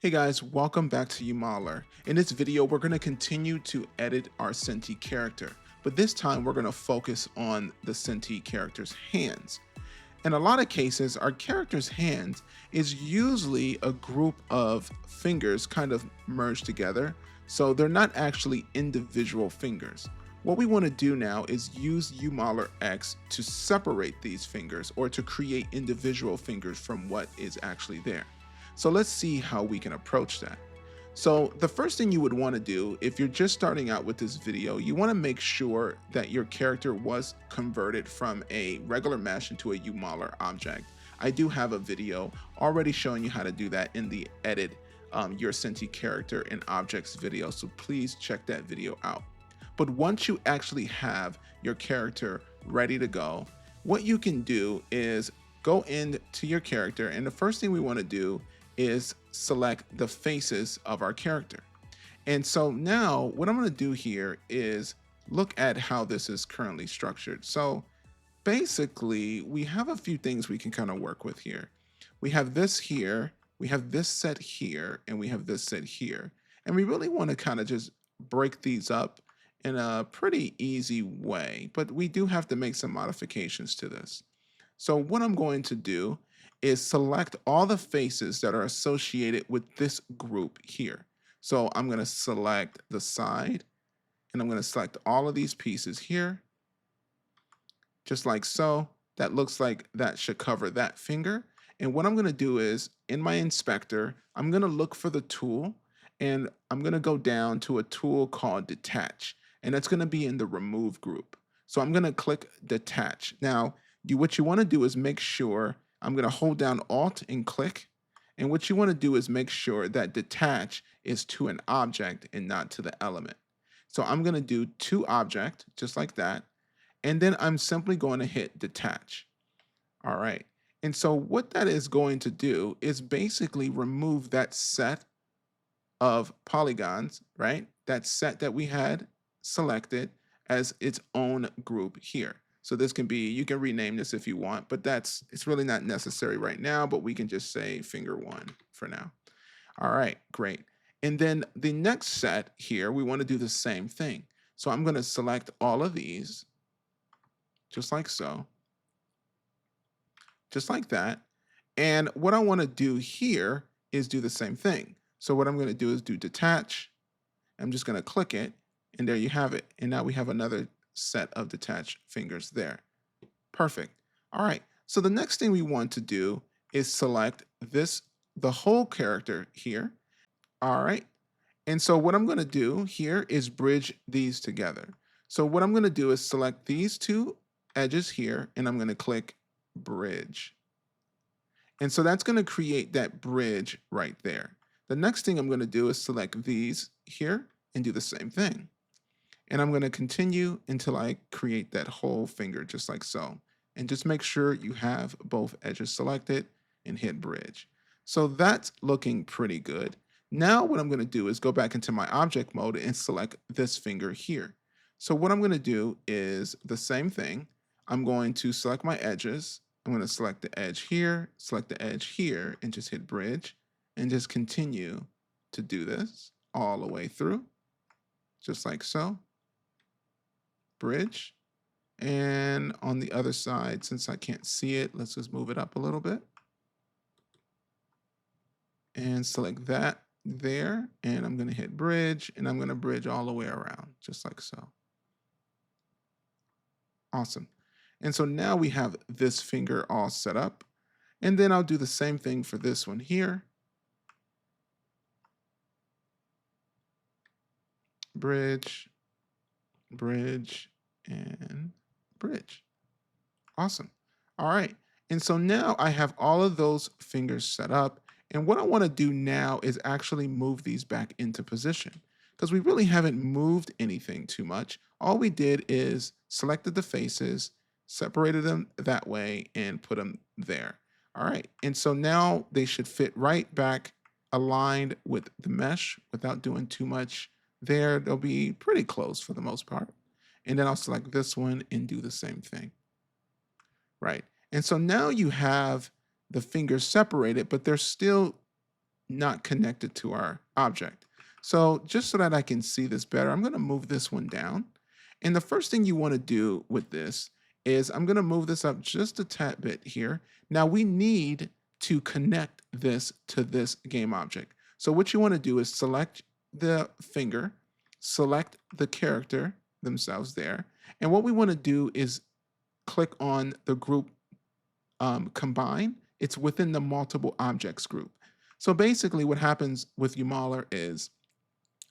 Hey guys, welcome back to UModeler. In this video, we're going to continue to edit our Synty character, but this time we're going to focus on the Synty character's hands. In a lot of cases, our character's hands is usually a group of fingers kind of merged together, so they're not actually individual fingers. What we want to do now is use UModeler X to separate these fingers or to create individual fingers from what is actually there. So let's see how we can approach that. So the first thing you would want to do if you're just starting out with this video, you want to make sure that your character was converted from a regular mesh into a UModeler object. I do have a video already showing you how to do that in the edit your Synty character in objects video, so please check that video out. But once you actually have your character ready to go, what you can do is go into your character, and the first thing we want to do is select the faces of our character. And so now what I'm going to do here is look at how this is currently structured. So basically, we have a few things we can kind of work with here. We have this here, we have this set here, and we have this set here. And we really want to kind of just break these up in a pretty easy way, but we do have to make some modifications to this. So what I'm going to do is select all the faces that are associated with this group here. So I'm going to select the side, and I'm going to select all of these pieces here, just like so. That looks like that should cover that finger. And what I'm going to do is, in my inspector, I'm going to look for the tool, and I'm going to go down to a tool called Detach, and that's going to be in the Remove group. So I'm going to click Detach. Now, what you want to do is make sure, I'm going to hold down Alt and click, and what you want to do is make sure that Detach is to an object and not to the element. So I'm going to do to object, just like that, and then I'm simply going to hit Detach. All right. And so what that is going to do is basically remove that set of polygons, right? That set that we had selected as its own group here. So this can be, you can rename this if you want, but it's really not necessary right now, but we can just say finger one for now. All right, great. And then the next set here, we want to do the same thing. So I'm going to select all of these, just like so, just like that. And what I want to do here is do the same thing. So what I'm going to do is do detach. I'm just going to click it, and there you have it. And now we have another set of detached fingers there. Perfect. All right. So the next thing we want to do is select the whole character here. All right. And so what I'm going to do here is bridge these together. So what I'm going to do is select these two edges here, and I'm going to click bridge. And so that's going to create that bridge right there. The next thing I'm going to do is select these here and do the same thing. And I'm going to continue until I create that whole finger just like so. And just make sure you have both edges selected and hit bridge. So that's looking pretty good. Now what I'm going to do is go back into my object mode and select this finger here. So what I'm going to do is the same thing. I'm going to select my edges. I'm going to select the edge here, select the edge here, and just hit bridge, and just continue to do this all the way through, just like so. Bridge. And on the other side, since I can't see it, let's just move it up a little bit. And select that there, and I'm going to hit bridge, and I'm going to bridge all the way around, just like so. Awesome. And so now we have this finger all set up. And then I'll do the same thing for this one here. Bridge, bridge, and bridge. Awesome. All right. And so now I have all of those fingers set up. And what I want to do now is actually move these back into position, because we really haven't moved anything too much. All we did is selected the faces, separated them that way, and put them there. All right. And so now they should fit right back aligned with the mesh without doing too much there. They'll be pretty close for the most part. And then I'll select this one and do the same thing. Right. And so now you have the fingers separated, but they're still not connected to our object. So just so that I can see this better, I'm going to move this one down. And the first thing you want to do with this is I'm going to move this up just a tad bit here. Now we need to connect this to this game object. So what you want to do is select the finger, select the character themselves there. And what we want to do is click on the group combine. It's within the multiple objects group. So basically what happens with UModeler is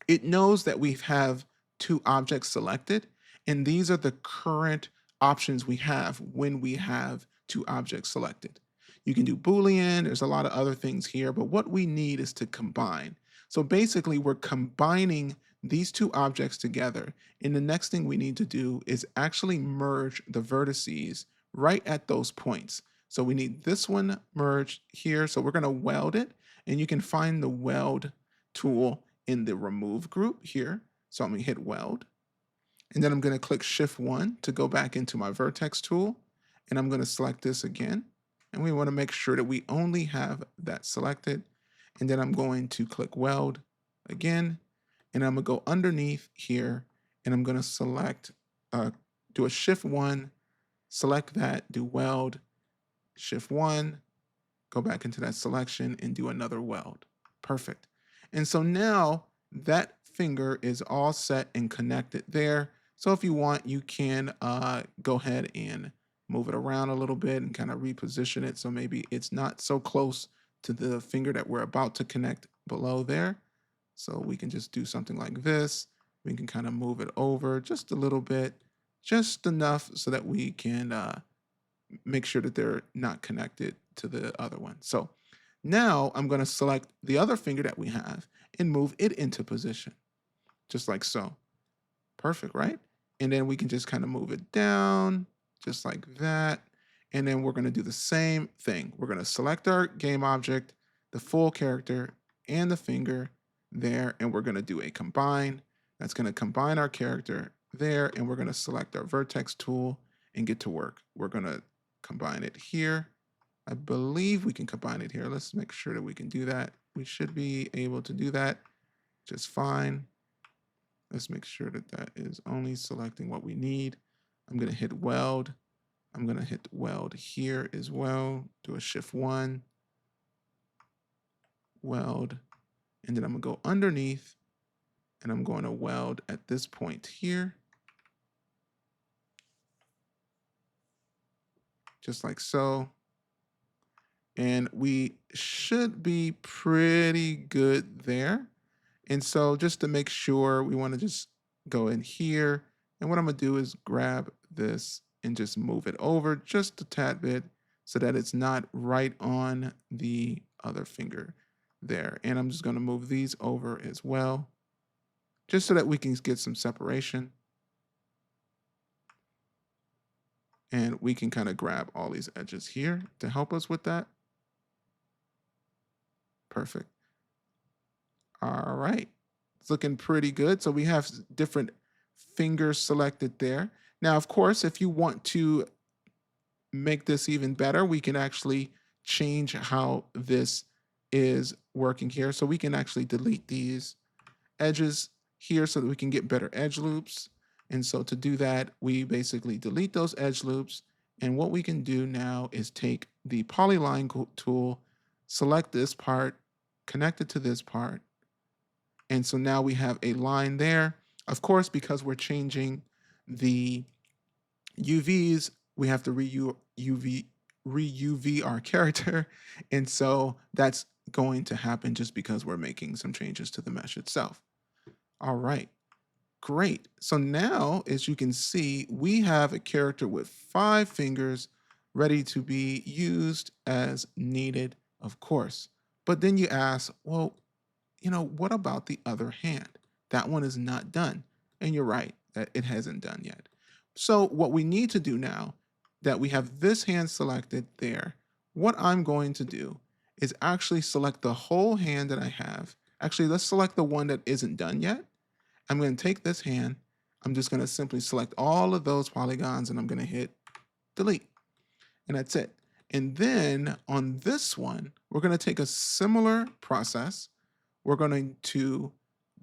it knows that we have two objects selected, and these are the current options we have when we have two objects selected. You can do Boolean, there's a lot of other things here, but what we need is to combine. So basically, we're combining these two objects together, and the next thing we need to do is actually merge the vertices right at those points. So we need this one merged here, so we're going to weld it, and you can find the weld tool in the remove group here. So I'm going to hit weld, and then I'm going to click shift 1 to go back into my vertex tool, and I'm going to select this again, and we want to make sure that we only have that selected, and then I'm going to click weld again, and I'm going to go underneath here, and I'm going to select, do a shift 1, select that, do weld, shift 1, go back into that selection and do another weld. Perfect. And so now that finger is all set and connected there. So if you want, you can go ahead and move it around a little bit and kind of reposition it so maybe it's not so close to the finger that we're about to connect below there. So we can just do something like this. We can kind of move it over just a little bit, just enough so that we can make sure that they're not connected to the other one. So now I'm going to select the other finger that we have and move it into position, just like so. Perfect, right? And then we can just kind of move it down, just like that. And then we're going to do the same thing. We're going to select our game object, the full character, and the finger there, and we're going to do a combine. That's going to combine our character there, and we're going to select our vertex tool and get to work. We're going to combine it here. I believe we can combine it here. Let's make sure that we can do that. We should be able to do that just fine. Let's make sure that that is only selecting what we need. I'm going to hit weld. I'm going to hit weld here as well. Do a shift 1, weld, and then I'm going to go underneath, and I'm going to weld at this point here, just like so. And we should be pretty good there. And so just to make sure, we want to just go in here. And what I'm going to do is grab this and just move it over just a tad bit so that it's not right on the other finger there. And I'm just going to move these over as well, just so that we can get some separation. And we can kind of grab all these edges here to help us with that. Perfect. All right. It's looking pretty good. So we have different fingers selected there. Now, of course, if you want to make this even better, we can actually change how this is working here. So we can actually delete these edges here so that we can get better edge loops. And so to do that, we basically delete those edge loops. And what we can do now is take the polyline tool, select this part, connect it to this part. And so now we have a line there. Of course, because we're changing the UVs, we have to re-UV our character. And so that's going to happen just because we're making some changes to the mesh itself. All right, great. So now, as you can see, we have a character with 5 fingers ready to be used as needed, of course. But then you ask, well, what about the other hand? That one is not done. And you're right, that it hasn't done yet. So what we need to do now that we have this hand selected there, what I'm going to do is actually select the whole hand that I have. Actually, let's select the one that isn't done yet. I'm going to take this hand. I'm just going to simply select all of those polygons and I'm going to hit delete. And that's it. And then on this one, we're going to take a similar process. We're going to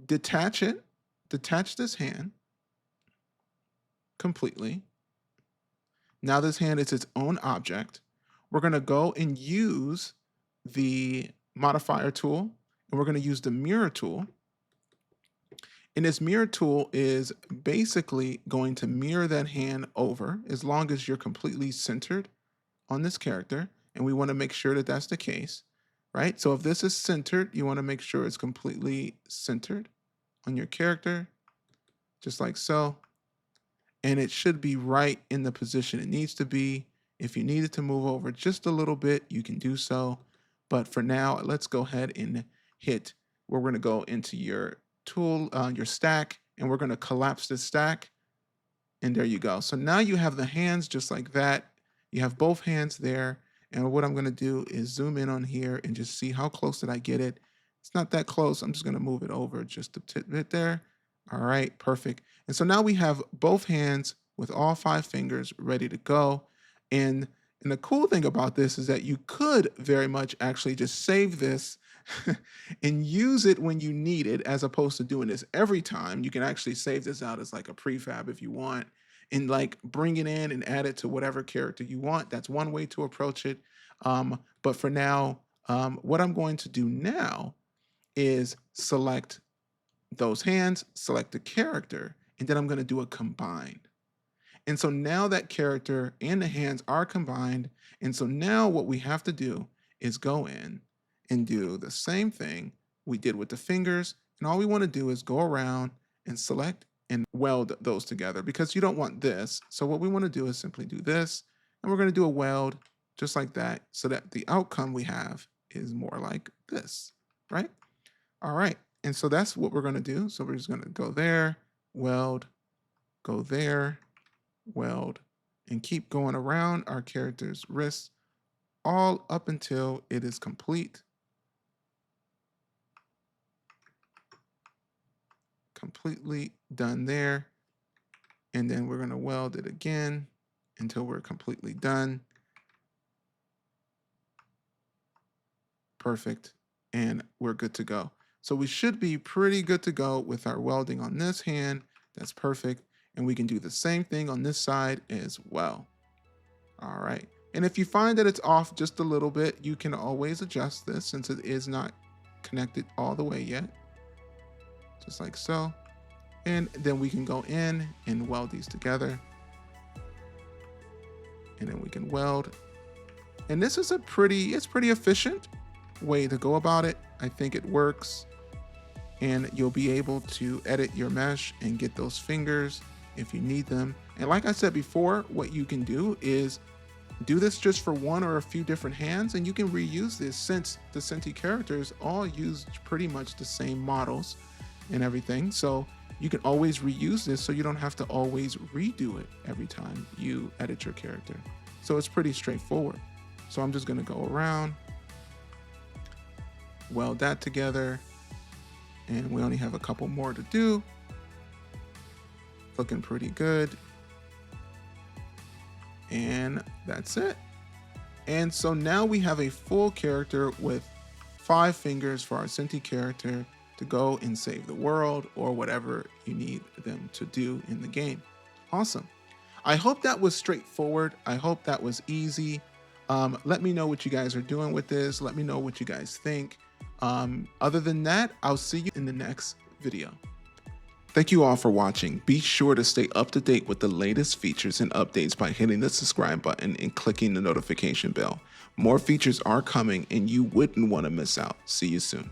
detach this hand completely. Now this hand is its own object. We're going to go and use the modifier tool, and we're going to use the mirror tool. And this mirror tool is basically going to mirror that hand over as long as you're completely centered on this character. And we want to make sure that that's the case, right? So if this is centered, you want to make sure it's completely centered on your character, just like so. And it should be right in the position it needs to be. If you need it to move over just a little bit, you can do so. But for now, let's go ahead and hit, we're going to go into your tool, your stack, and we're going to collapse this stack. And there you go. So now you have the hands just like that. You have both hands there. And what I'm going to do is zoom in on here and just see how close did I get it. It's not that close. I'm just going to move it over just a bit there. All right, perfect. And so now we have both hands with all 5 fingers ready to go. And the cool thing about this is that you could very much actually just save this and use it when you need it, as opposed to doing this every time. You can actually save this out as like a prefab if you want, and like bring it in and add it to whatever character you want. That's one way to approach it. But for now, what I'm going to do now is select those hands, select the character, and then I'm going to do a combine. And so now that character and the hands are combined. And so now what we have to do is go in and do the same thing we did with the fingers. And all we want to do is go around and select and weld those together, because you don't want this. So what we want to do is simply do this, and we're going to do a weld just like that, so that the outcome we have is more like this, right? All right. And so that's what we're going to do. So we're just going to go there, weld, go there, weld, and keep going around our character's wrists all up until it is complete. Completely done there. And then we're going to weld it again until we're completely done. Perfect. And we're good to go. So we should be pretty good to go with our welding on this hand. That's perfect. And we can do the same thing on this side as well. All right. And if you find that it's off just a little bit, you can always adjust this since it is not connected all the way yet. Just like so. And then we can go in and weld these together. And then we can weld. And this is it's pretty efficient way to go about it. I think it works. And you'll be able to edit your mesh and get those fingers if you need them. And like I said before, what you can do is do this just for one or a few different hands, and you can reuse this since the Synty characters all use pretty much the same models and everything. So you can always reuse this, so you don't have to always redo it every time you edit your character. So it's pretty straightforward. So I'm just gonna go around, weld that together, and we only have a couple more to do. Looking pretty good. And that's it. And so now we have a full character with 5 fingers for our Synty character to go and save the world or whatever you need them to do in the game. Awesome. I hope that was straightforward. I hope that was easy. Let me know what you guys are doing with this. Let me know what you guys think. Other than that, I'll see you in the next video. Thank you all for watching. Be sure to stay up to date with the latest features and updates by hitting the subscribe button and clicking the notification bell. More features are coming and you wouldn't want to miss out. See you soon.